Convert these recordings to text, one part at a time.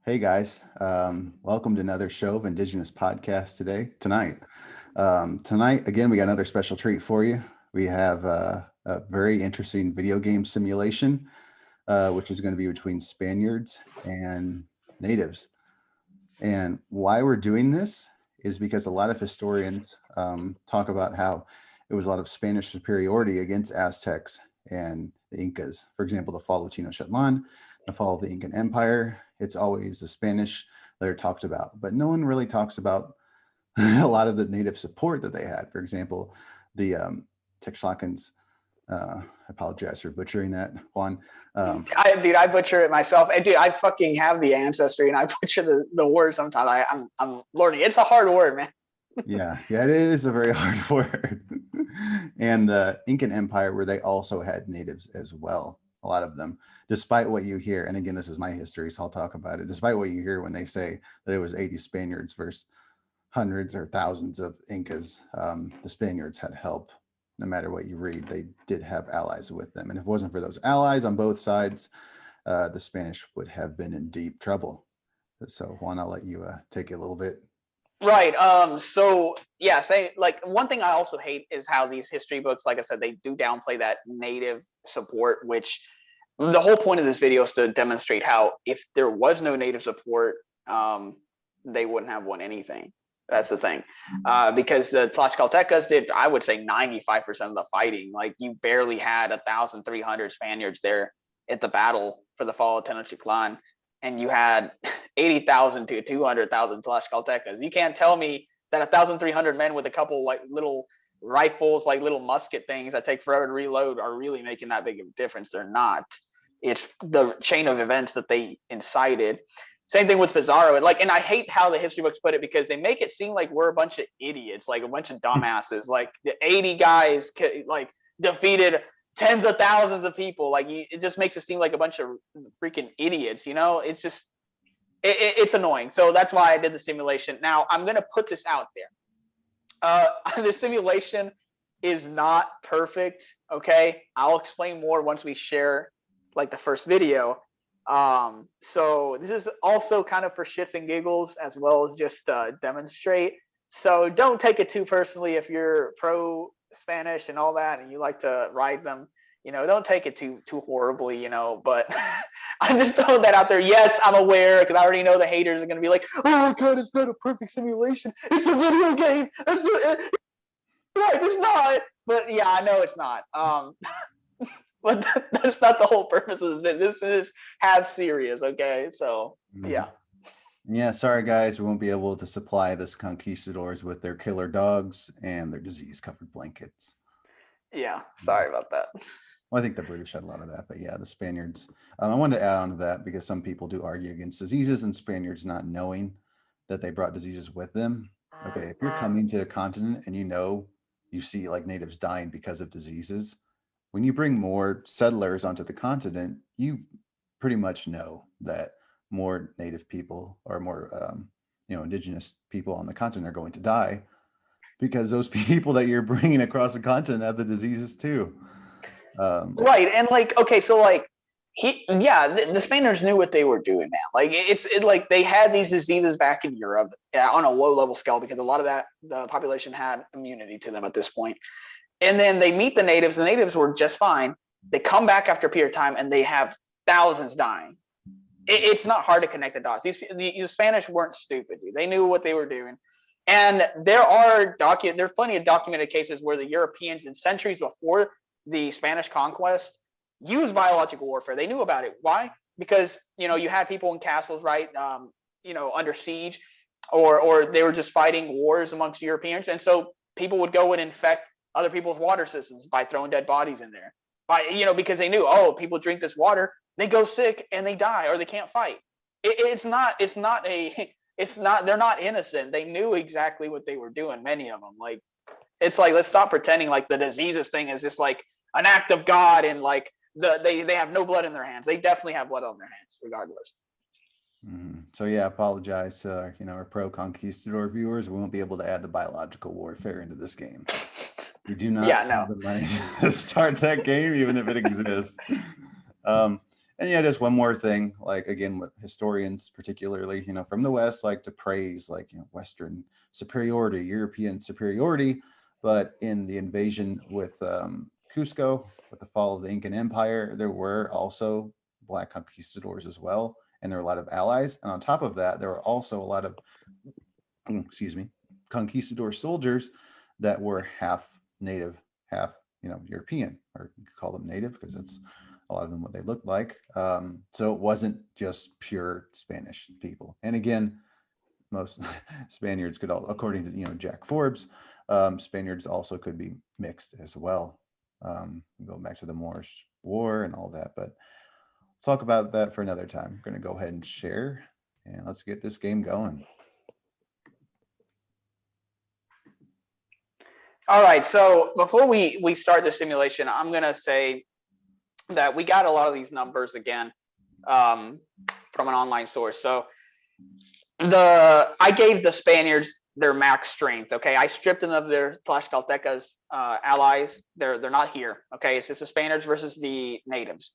Hey guys, welcome to another show of Indigenous podcast tonight. Tonight, again, we got another special treat for you. We have a very interesting video game simulation, which is going to be between Spaniards and natives. And why we're doing this is because a lot of historians talk about how it was a lot of Spanish superiority against Aztecs and the Incas. For example, the fall of Tenochtitlan, the fall of the Incan Empire. It's always the Spanish that are talked about, but no one really talks about a lot of the native support that they had. For example, the Tlaxcalans. I apologize for butchering that, Juan. I butcher it myself. And dude, I fucking have the ancestry and I butcher the word sometimes. I'm learning. It's a hard word, man. Yeah, it is a very hard word. And the Incan Empire, where they also had natives as well, a lot of them, despite what you hear. And again, this is my history, so I'll talk about it. Despite what you hear when they say that it was 80 Spaniards versus hundreds or thousands of Incas, the Spaniards had help. No matter what you read, they did have allies with them. And if it wasn't for those allies on both sides, the Spanish would have been in deep trouble. So Juan, I'll let you take it a little bit. Right. So yeah, say like one thing I also hate is how these history books, like I said, they do downplay that native support, which the whole point of this video is to demonstrate how if there was no native support, they wouldn't have won anything. That's the thing. Because the Tlaxcaltecas did, I would say 95% of the fighting. Like you barely had 1,300 Spaniards there at the battle for the fall of Tenochtitlan, and you had 80,000 to 200,000 Tlaxcaltecas. You can't tell me that 1,300 men with a couple like little rifles, like little musket things that take forever to reload, are really making that big of a difference. They're not. It's the chain of events that they incited. Same thing with Pizzaro. And I hate how the history books put it because they make it seem like we're a bunch of idiots, like a bunch of dumbasses. Like the 80 guys like defeated tens of thousands of people. Like it just makes it seem like a bunch of freaking idiots. It's just it's annoying. So that's why I did the simulation. Now I'm gonna put this out there. The simulation is not perfect. Okay, I'll explain more once we share like the first video. So this is also kind of for shits and giggles as well as just demonstrate. So don't take it too personally if you're pro Spanish and all that and you like to ride them. Don't take it too horribly. But I'm just throwing that out there. Yes, I'm aware because I already know the haters are gonna be like, "Oh my god, it's not a perfect simulation. It's a video game. Right, it's not." But yeah, I know it's not. But that's not the whole purpose of this. This is half serious, okay? So yeah. Yeah, sorry guys, we won't be able to supply this conquistadors with their killer dogs and their disease-covered blankets. Yeah, sorry about that. Well, I think the British had a lot of that, but yeah, the Spaniards. I wanted to add on to that because some people do argue against diseases and Spaniards not knowing that they brought diseases with them. Okay, if you're coming to a continent and you see like natives dying because of diseases, when you bring more settlers onto the continent, you pretty much know that more native people or more, indigenous people on the continent are going to die because those people that you're bringing across the continent have the diseases too. Right, and like, okay, so like the Spaniards knew what they were doing, man. Like like they had these diseases back in Europe on a low level scale because a lot of the population had immunity to them at this point. And then they meet the natives. The natives were just fine. They come back after a period of time and they have thousands dying. It's not hard to connect the dots. The Spanish weren't stupid, dude. They knew what they were doing. And there's plenty of documented cases where the Europeans in centuries before the Spanish conquest used biological warfare. They knew about it. Why? Because you had people in castles, right? Under siege, or they were just fighting wars amongst Europeans, and so people would go and infect other people's water systems by throwing dead bodies in there. Because they knew, oh, people drink this water, they go sick and they die or they can't fight. They're not innocent. They knew exactly what they were doing. Many of them, like, it's like, let's stop pretending like the diseases thing is just like an act of God and like they have no blood in their hands. They definitely have blood on their hands, regardless. So yeah, apologize to our pro conquistador viewers. We won't be able to add the biological warfare into this game. We do not have the money to start that game, even if it exists. And yeah, just one more thing, like again, with historians, particularly, from the West, like to praise like, Western superiority, European superiority. But in the invasion with Cusco, with the fall of the Incan Empire, there were also Black conquistadors as well. And there were a lot of allies. And on top of that, there were also a lot of, excuse me, conquistador soldiers that were half native, half, European, or you could call them native because it's a lot of them what they looked like. So it wasn't just pure Spanish people. And again, most Spaniards could all, according to Jack Forbes, Spaniards also could be mixed as well. Going back to the Moorish War and all that, but we'll talk about that for another time. I'm going to go ahead and share, and let's get this game going. All right, so before we start the simulation, I'm going to say that we got a lot of these numbers again from an online source. So I gave the Spaniards their max strength. Okay, I stripped them of their Tlaxcaltecas allies. They're not here. Okay, it's just the Spaniards versus the natives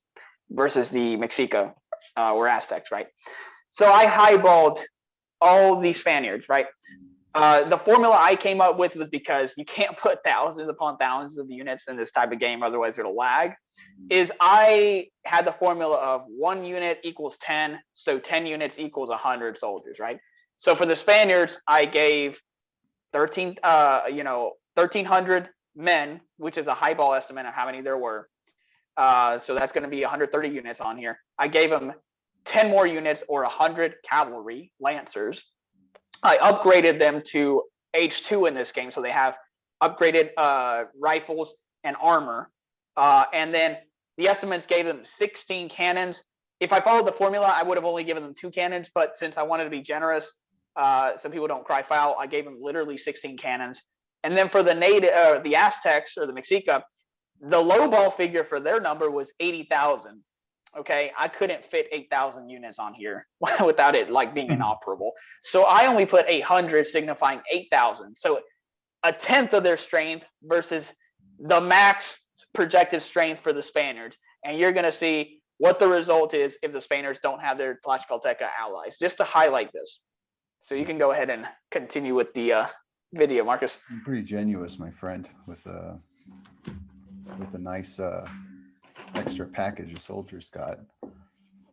versus the Mexico or Aztecs, right? So I highballed all the Spaniards, right? The formula I came up with was because you can't put thousands upon thousands of units in this type of game, otherwise it'll lag, is I had the formula of 1 unit equals 10, so 10 units equals 100 soldiers, right? So for the Spaniards, I gave 1,300 men, which is a highball estimate of how many there were. So that's going to be 130 units on here. I gave them 10 more units or 100 cavalry lancers. I upgraded them to H2 in this game, so they have upgraded rifles and armor. And then the estimates gave them 16 cannons. If I followed the formula, I would have only given them 2 cannons, but since I wanted to be generous, some people don't cry foul, I gave them literally 16 cannons. And then for the Aztecs or the Mexica, the low ball figure for their number was 80,000. Okay, I couldn't fit 8,000 units on here without it like being inoperable. So I only put 800, signifying 8,000. So a tenth of their strength versus the max projected strength for the Spaniards. And you're going to see what the result is if the Spaniards don't have their Tlaxcalteca allies, just to highlight this. So you can go ahead and continue with the video, Marcus. I'm pretty generous, my friend, with a nice extra package of soldiers got.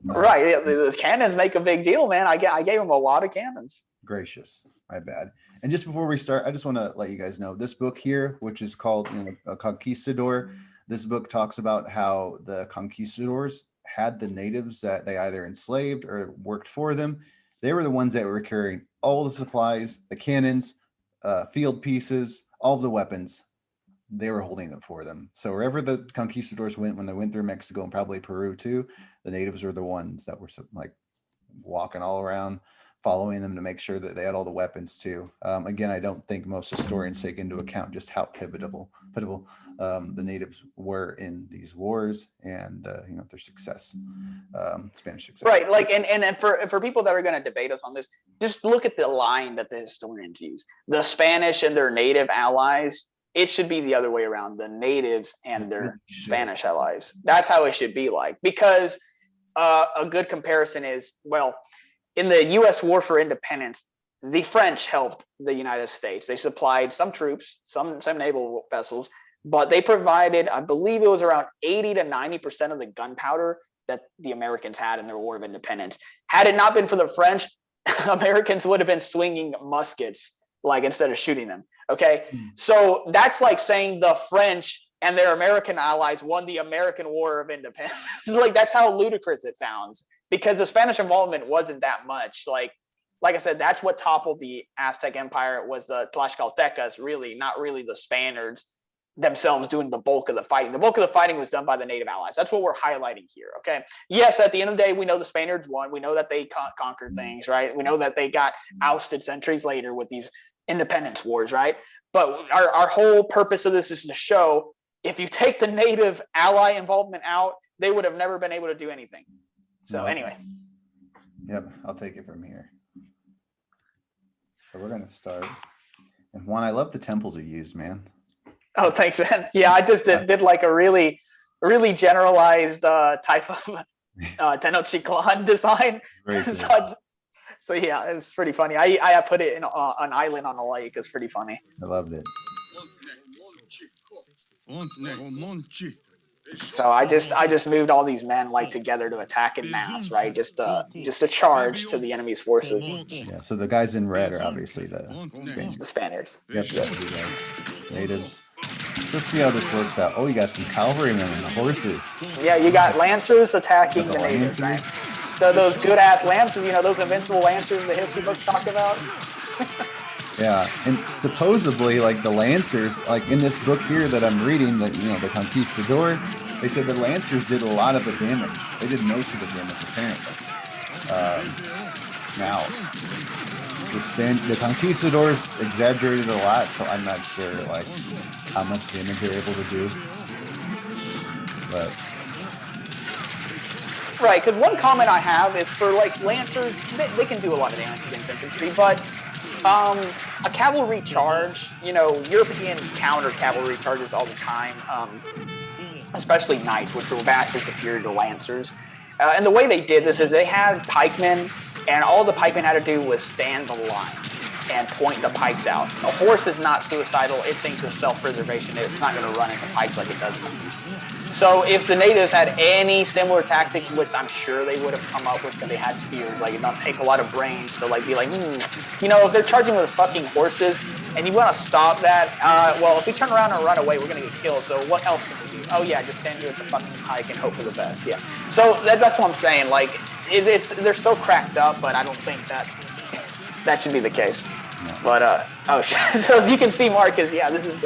Right, the cannons make a big deal, man. I gave them a lot of cannons. Gracious, my bad. And just before we start, I just want to let you guys know this book here, which is called A Conquistador. This book talks about how the conquistadors had the natives that they either enslaved or worked for them. They were the ones that were carrying all the supplies, the cannons, field pieces, all the weapons. They were holding it for them. So wherever the conquistadors went, when they went through Mexico and probably Peru too, the natives were the ones that were like walking all around, following them to make sure that they had all the weapons too. Again, I don't think most historians take into account just how pivotal the natives were in these wars and their success, Spanish success. Right, like and for people that are going to debate us on this, just look at the line that the historians use. The Spanish and their native allies. It should be the other way around, the natives and their Spanish allies. That's how it should be like, because a good comparison is, well, in the U.S. War for Independence, the French helped the United States. They supplied some troops, some naval vessels, but they provided, I believe it was around 80 to 90% of the gunpowder that the Americans had in their War of Independence. Had it not been for the French, Americans would have been swinging muskets like instead of shooting them. Okay, so that's like saying the French and their American allies won the American War of Independence. Like that's how ludicrous it sounds, because the Spanish involvement wasn't that much. Like I said, that's what toppled the Aztec Empire was the Tlaxcaltecas, really, not really the Spaniards themselves doing the bulk of the fighting. The bulk of the fighting was done by the native allies. That's what we're highlighting here. Okay, yes, at the end of the day, we know the Spaniards won. We know that they conquered things, right? We know that they got ousted centuries later with these independence wars, right? But our whole purpose of this is to show if you take the native ally involvement out, they would have never been able to do anything. So anyway. Yep, I'll take it from here. So we're going to start. And Juan, I love the temples you used, man. Oh, thanks, man. Yeah, I just did like a really generalized type of Tenochtitlan design. Very cool. So yeah, it's pretty funny. I put it in an island on a lake. It's pretty funny. I loved it. So I just moved all these men like together to attack in mass, right? Just a charge to the enemy's forces. Yeah. So the guys in red are obviously the Spaniards. The Spaniards. Yep. Natives. So let's see how this works out. Oh, you got some cavalrymen and the horses. Yeah, you got lancers attacking the natives, right? So those good ass lancers, those invincible lancers the history books talk about. Yeah, and supposedly, like the Lancers, like in this book here that I'm reading, that the Conquistador, they said the Lancers did a lot of the damage. They did most of the damage, apparently. Now, the Conquistadors exaggerated a lot, so I'm not sure like how much damage they're able to do. But right, because one comment I have is for like Lancers, they can do a lot of damage against infantry, but a cavalry charge, Europeans counter cavalry charges all the time, especially knights, which were vastly superior to lancers. And the way they did this is they had pikemen, and all the pikemen had to do was stand the line and point the pikes out. A horse is not suicidal. It thinks of self-preservation. It's not going to run into pikes like it does. So if the natives had any similar tactics, which I'm sure they would have come up with, that they had spears, like it don't take a lot of brains to like be like, if they're charging with fucking horses and you want to stop that, well, if we turn around and run away, we're gonna get killed. So what else can we do? Oh yeah, just stand here with the fucking pike and hope for the best. Yeah. So that's what I'm saying. Like they're so cracked up, but I don't think that should be the case. But so as you can see, Marcus, yeah, this is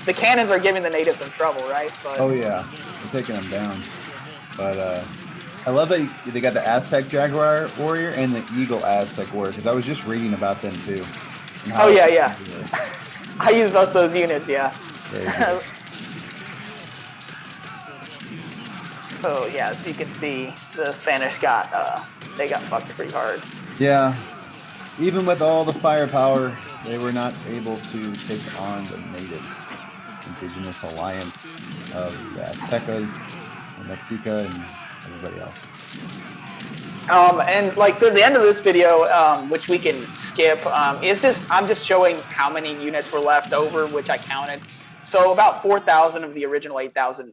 the cannons are giving the natives some trouble, right? But, oh yeah, they're taking them down. But I love that they got the Aztec Jaguar warrior and the Eagle Aztec warrior, because I was just reading about them too. Oh yeah. I use both those units, yeah. So yeah, as you can see, the Spanish got fucked pretty hard. Yeah. Even with all the firepower, they were not able to take on the native Indigenous alliance of the Aztecas, the Mexica, and everybody else. And like the end of this video, which we can skip, I'm just showing how many units were left over, which I counted. So about 4,000 of the original 8,000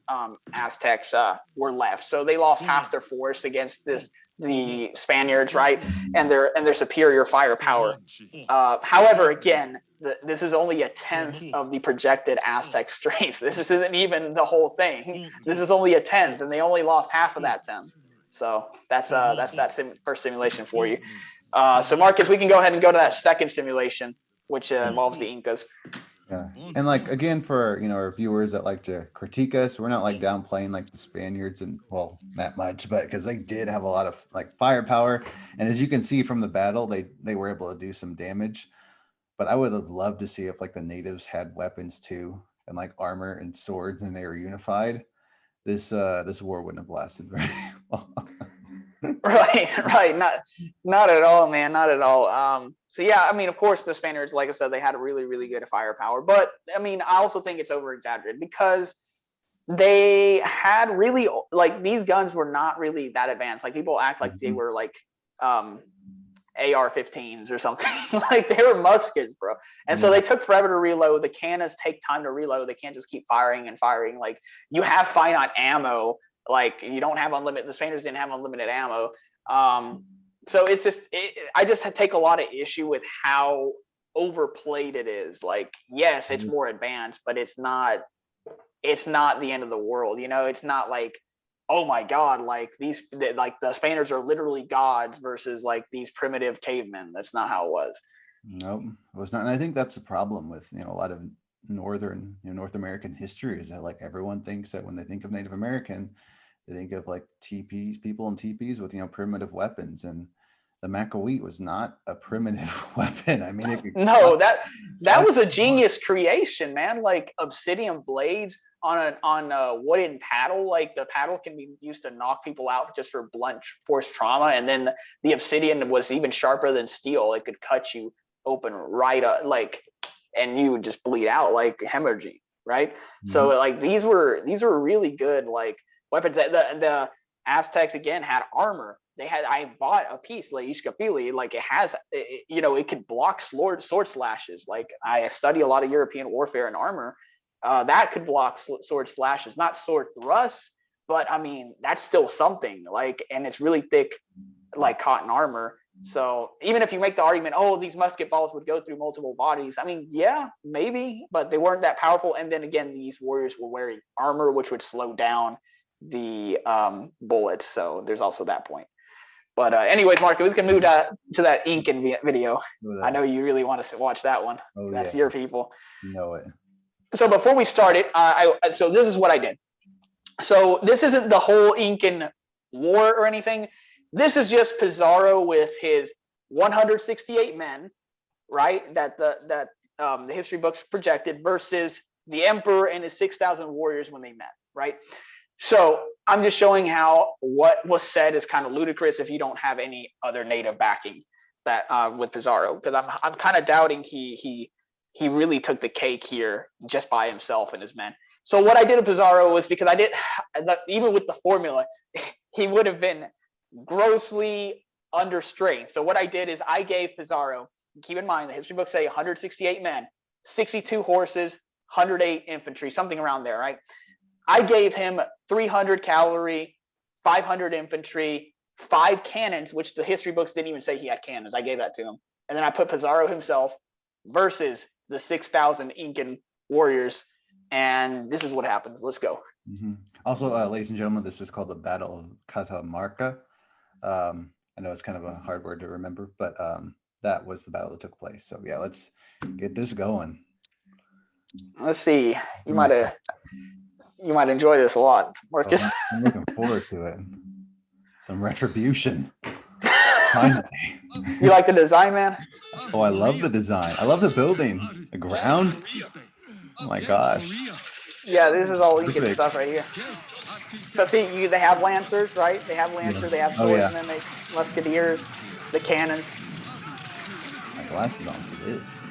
Aztecs were left. So they lost half their force against the Spaniards, right, and their superior firepower. However, again, this is only a 10th of the projected Aztec strength. This isn't even the whole thing. This is only a 10th, and they only lost half of that 10th. So that's first simulation for you. So Marcus, we can go ahead and go to that second simulation, which involves the Incas. Yeah, and like again for our viewers that like to critique us, we're not like downplaying like the Spaniards and that much, but because they did have a lot of like firepower, and as you can see from the battle, they were able to do some damage. But I would have loved to see if like the natives had weapons too, and like armor and swords, and they were unified. This war wouldn't have lasted very long. Right. Not at all, man. Not at all. So yeah, I mean, of course, the Spaniards, like I said, they had a really, really good firepower. But I mean, I also think it's over-exaggerated because they had really these guns were not really that advanced. Like people act like they were like AR-15s or something. Like they were muskets, bro. And so they took forever to reload. The cannons take time to reload. They can't just keep firing and firing. Like you have finite ammo. Like you don't have unlimited. The Spaniards didn't have unlimited ammo. So it's just I just take a lot of issue with how overplayed it is. Like yes, it's more advanced, but it's not the end of the world. It's not like, oh my God, like the Spaniards are literally gods versus like these primitive cavemen. That's not how it was. Nope, it was not. And I think that's the problem with a lot of North American history, is that like everyone thinks that when they think of Native American, they think of like teepees, people in teepees with primitive weapons, and the Macahuite was not a primitive weapon. I mean, that was a genius creation, man. Like obsidian blades on a wooden paddle. Like the paddle can be used to knock people out just for blunt force trauma, and then the obsidian was even sharper than steel. It could cut you open right up, and you would just bleed out like hemorrhaging, right? Mm-hmm. So like these were really good like weapons. The Aztecs again had armor. I bought a piece, like Ishkapili, like it has, it could block sword slashes. Like I study a lot of European warfare and armor. That could block sword slashes, not sword thrusts, but I mean, that's still something. Like, and it's really thick, like cotton armor. So even if you make the argument, oh, these musket balls would go through multiple bodies, I mean, yeah, maybe, but they weren't that powerful. And then again, these warriors were wearing armor, which would slow down the bullets. So there's also that point. But anyways, Mark, we can move to that Incan video. I know you really want to watch that one. Oh, that's yeah. your people. You know it. So before we started, so this is what I did. So this isn't the whole Incan war or anything. This is just Pizzaro with his 168 men, right? That the history books projected versus the emperor and his 6,000 warriors when they met, right? So I'm just showing how what was said is kind of ludicrous if you don't have any other native backing that with Pizzaro, because I'm kind of doubting he really took the cake here just by himself and his men. So what I did with Pizzaro was, because even with the formula, he would have been grossly understrained. So what I did is I gave Pizzaro, keep in mind the history books say 168 men, 62 horses, 108 infantry, something around there, right? I gave him 300 cavalry, 500 infantry, 5 cannons, which the history books didn't even say he had cannons. I gave that to him. And then I put Pizzaro himself versus the 6,000 Incan warriors. And this is what happens. Let's go. Mm-hmm. Also, ladies and gentlemen, this is called the Battle of Catamarca. I know it's kind of a hard word to remember, but that was the battle that took place. So yeah, let's get this going. Let's see. You might enjoy this a lot, Marcus. Oh, I'm looking forward to it. Some retribution. Finally. You like the design, man? Oh, I love the design. I love the buildings, the ground. Oh my gosh. Yeah, this is all Incan stuff right here. So see, they have lancers, right? They have lancers, they have swordsmen, they musketeers, the cannons. My glasses on for this.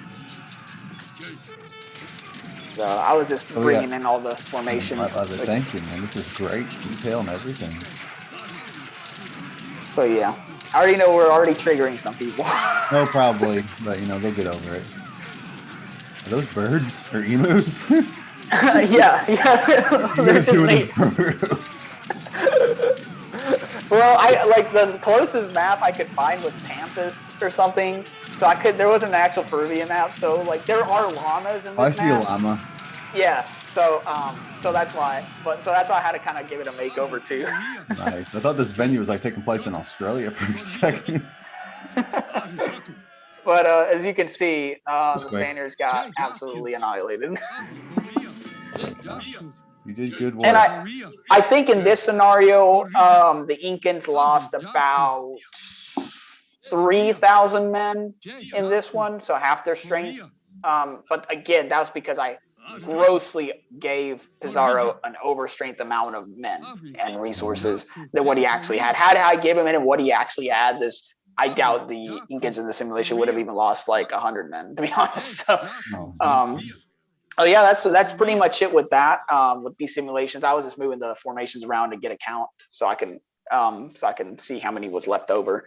So I was just bringing in all the formations. Thank you, man. This is great detail and everything. So yeah, I already know we're already triggering some people. No, probably, but they'll get over it. Are those birds or emus? yeah. They're just well, I like the closest map I could find was Pampas or something. So there wasn't an actual Peruvian map. So like there are llamas in this map. I see a llama. Yeah. So that's why. So that's why I had to kind of give it a makeover too. Nice. I thought this venue was like taking place in Australia for a second. But as you can see, the Spaniards got absolutely annihilated. You did good work. And I think in this scenario, the Incans lost about 3,000 men in this one, so half their strength. But again, that was because I grossly gave Pizzaro an overstrength amount of men and resources than what he actually had. Had I given him what he actually had, I doubt the Incans in the simulation would have even lost like 100 men, to be honest. So, oh yeah, that's pretty much it with that. With these simulations, I was just moving the formations around to get a count, so I can see how many was left over.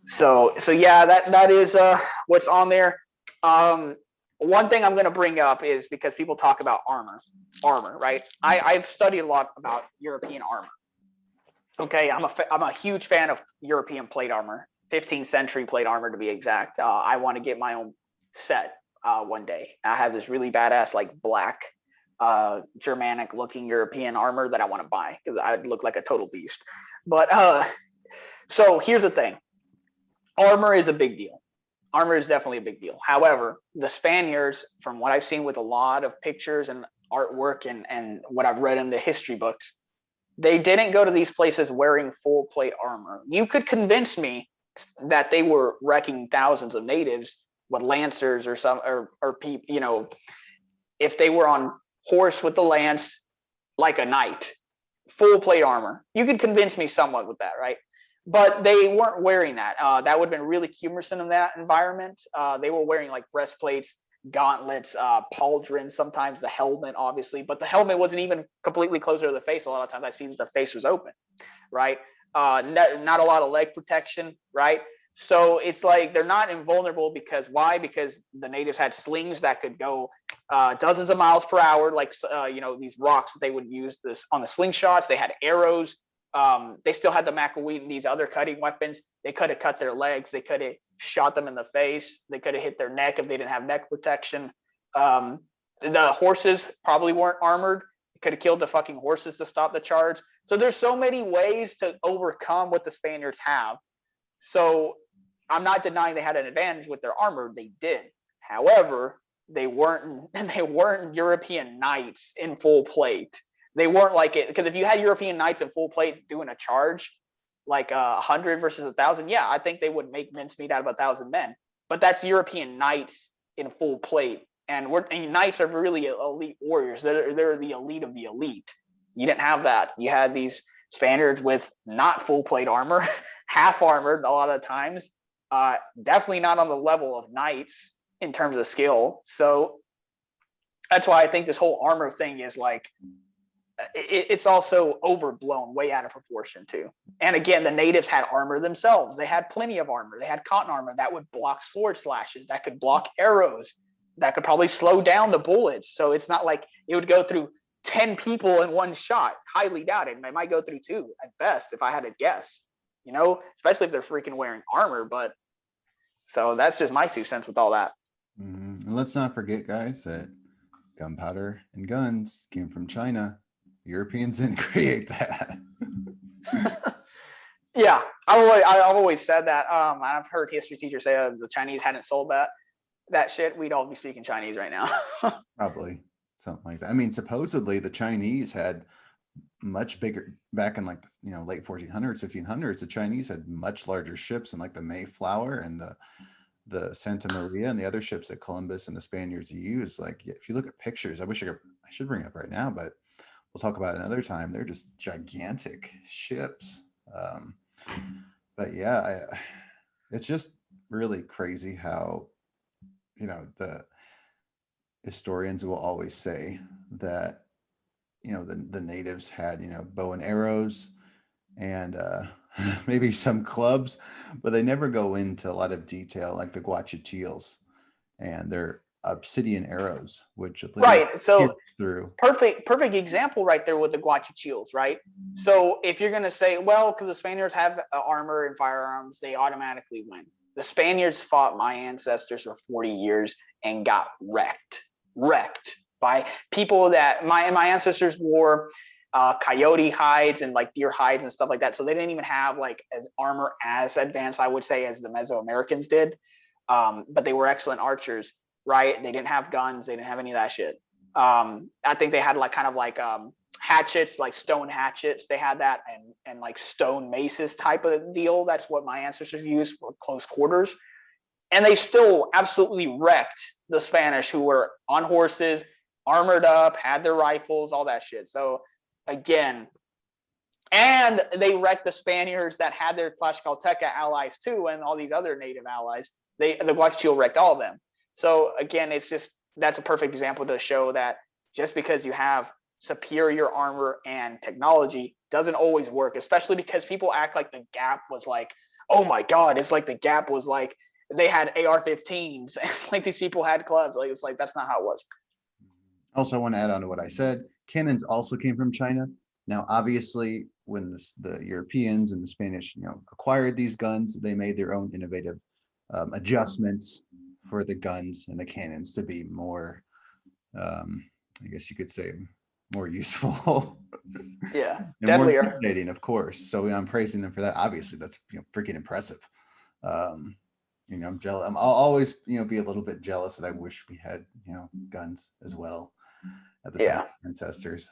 So yeah, that is what's on there. One thing I'm going to bring up is because people talk about armor, right? I've studied a lot about European armor. Okay, I'm a huge fan of European plate armor, 15th century plate armor to be exact. I want to get my own set one day. I have this really badass like black Germanic looking European armor that I want to buy because I'd look like a total beast. But so here's the thing. Armor is a big deal. Armor is definitely a big deal. However, the Spaniards, from what I've seen with a lot of pictures and artwork and what I've read in the history books, they didn't go to these places wearing full plate armor. You could convince me that they were wrecking thousands of natives with lancers or people, if they were on horse with the lance like a knight, full plate armor. You could convince me somewhat with that, right? But they weren't wearing that. That would have been really cumbersome in that environment. They were wearing like breastplates, gauntlets, pauldrons, sometimes the helmet, obviously, but the helmet wasn't even completely closer to the face. A lot of times I see that the face was open. right? Not a lot of leg protection, right? So it's like they're not invulnerable because why? Because the natives had slings that could go dozens of miles per hour, like these rocks that they would use this on the slingshots. They had arrows. They still had the macaweed and these other cutting weapons. They could have cut their legs. They could have shot them in the face. They could have hit their neck if they didn't have neck protection. The horses probably weren't armored. They could have killed the fucking horses to stop the charge. So there's so many ways to overcome what the Spaniards have. So I'm not denying they had an advantage with their armor. They did. However, they weren't European knights in full plate. They weren't like it, because if you had European knights in full plate doing a charge, like 100 versus 1,000, yeah, I think they would make mincemeat out of 1,000 men. But that's European knights in full plate, and knights are really elite warriors. They're the elite of the elite. You didn't have that. You had these Spaniards with not full plate armor, half armored a lot of times. Definitely not on the level of knights in terms of skill. So that's why I think this whole armor thing is like, it's also overblown, way out of proportion too. And again, the natives had armor themselves. They had plenty of armor. They had cotton armor that would block sword slashes, that could block arrows, that could probably slow down the bullets. So it's not like it would go through 10 people in one shot. Highly doubted. It might go through 2 at best, if I had to guess. Especially if they're freaking wearing armor. But so that's just my 2 cents with all that. And let's not forget, guys, that gunpowder and guns came from China. Europeans didn't create that. Yeah, I've always said that. I've heard history teachers say the Chinese hadn't sold that shit. We'd all be speaking Chinese right now. Probably something like that. I mean, supposedly the Chinese had much bigger, back in like late 1400s, 1500s. The Chinese had much larger ships, and like the Mayflower and the Santa Maria and the other ships that Columbus and the Spaniards used. Like, if you look at pictures, I wish I should bring it up right now, but we'll talk about it another time. They're just gigantic ships. But yeah, it's just really crazy how the historians will always say that the natives had bow and arrows and maybe some clubs, but they never go into a lot of detail, like the guachicils and their obsidian arrows, which right. So through. Perfect example right there with the guachicils, right? So if you're gonna say, well, because the Spaniards have armor and firearms, they automatically win. The Spaniards fought my ancestors for 40 years and got wrecked by people that my ancestors wore coyote hides and like deer hides and stuff like that. So they didn't even have like as armor as advanced, I would say, as the Mesoamericans did. But they were excellent archers, right? They didn't have guns. They didn't have any of that shit. I think they had like kind of like hatchets, like stone hatchets. They had that and like stone maces type of deal. That's what my ancestors used for close quarters. And they still absolutely wrecked the Spanish, who were on horses, armored up, had their rifles, all that shit. So again, and they wrecked the Spaniards that had their Tlaxcalteca allies too, and all these other native allies. The Guachicol wrecked all of them. So again, that's a perfect example to show that just because you have superior armor and technology doesn't always work, especially because people act like the Gap was like, oh my God, it's like the Gap was like they had AR-15s, like these people had clubs. Like, it's like, that's not how it was. Also, I want to add on to what I said. Cannons also came from China. Now, obviously, when the Europeans and the Spanish, acquired these guns, they made their own innovative adjustments for the guns and the cannons to be more, I guess you could say, more useful. Yeah, and deadlier. More intimidating, of course. So I'm praising them for that. Obviously, that's freaking impressive. I'm jealous. I'll always be a little bit jealous that I wish we had guns as well at the time of ancestors.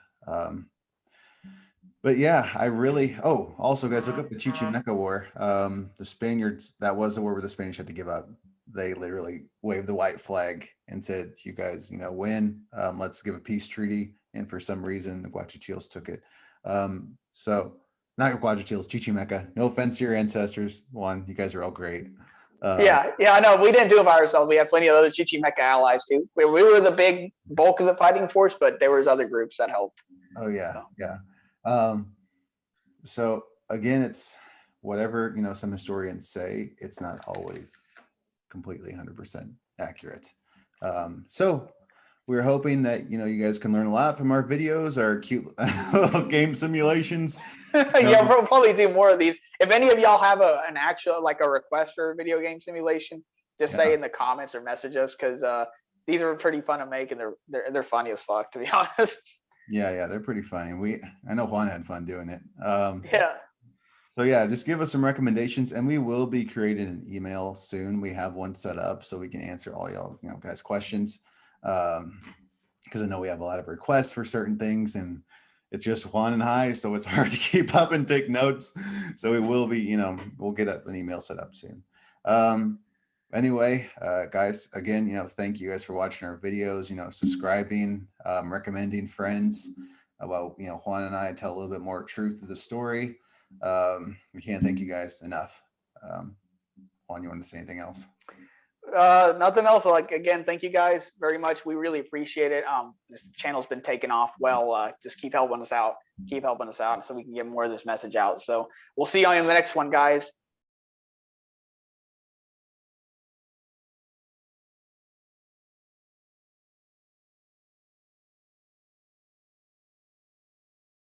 But yeah, I really. Oh, also, guys, look up the Chichimeca War. The Spaniards. That was the war where the Spanish had to give up. They literally waved the white flag and said, "You guys, win. Let's give a peace treaty." And for some reason, the Guachicils took it. So not Guachicils, Chichimeca. No offense to your ancestors. You guys are all great. Yeah, I know. We didn't do it by ourselves. We had plenty of other Chichimeca allies too. We were the big bulk of the fighting force, but there was other groups that helped. Oh yeah, yeah. So again, it's whatever, some historians say, it's not always completely 100% accurate. So we're hoping that, you guys can learn a lot from our videos, our cute little game simulations. Yeah, we'll probably do more of these. If any of y'all have an actual, like a request for a video game simulation, just say in the comments or message us, because these are pretty fun to make, and they're funny as fuck, to be honest. Yeah, they're pretty funny. I know Juan had fun doing it. Yeah. So yeah, just give us some recommendations, and we will be creating an email soon. We have one set up so we can answer all y'all, guys' questions. Because I know we have a lot of requests for certain things, and it's just Juan and I, so it's hard to keep up and take notes. So we will be, we'll get an email set up soon. Anyway, guys, again, thank you guys for watching our videos, subscribing, recommending friends. About, Juan and I tell a little bit more truth of the story. We can't thank you guys enough. Juan, you want to say anything else? Nothing else. Like, again, thank you guys very much. We really appreciate it. This channel's been taking off well. Just keep helping us out so we can get more of this message out. So we'll see you on the next one, guys.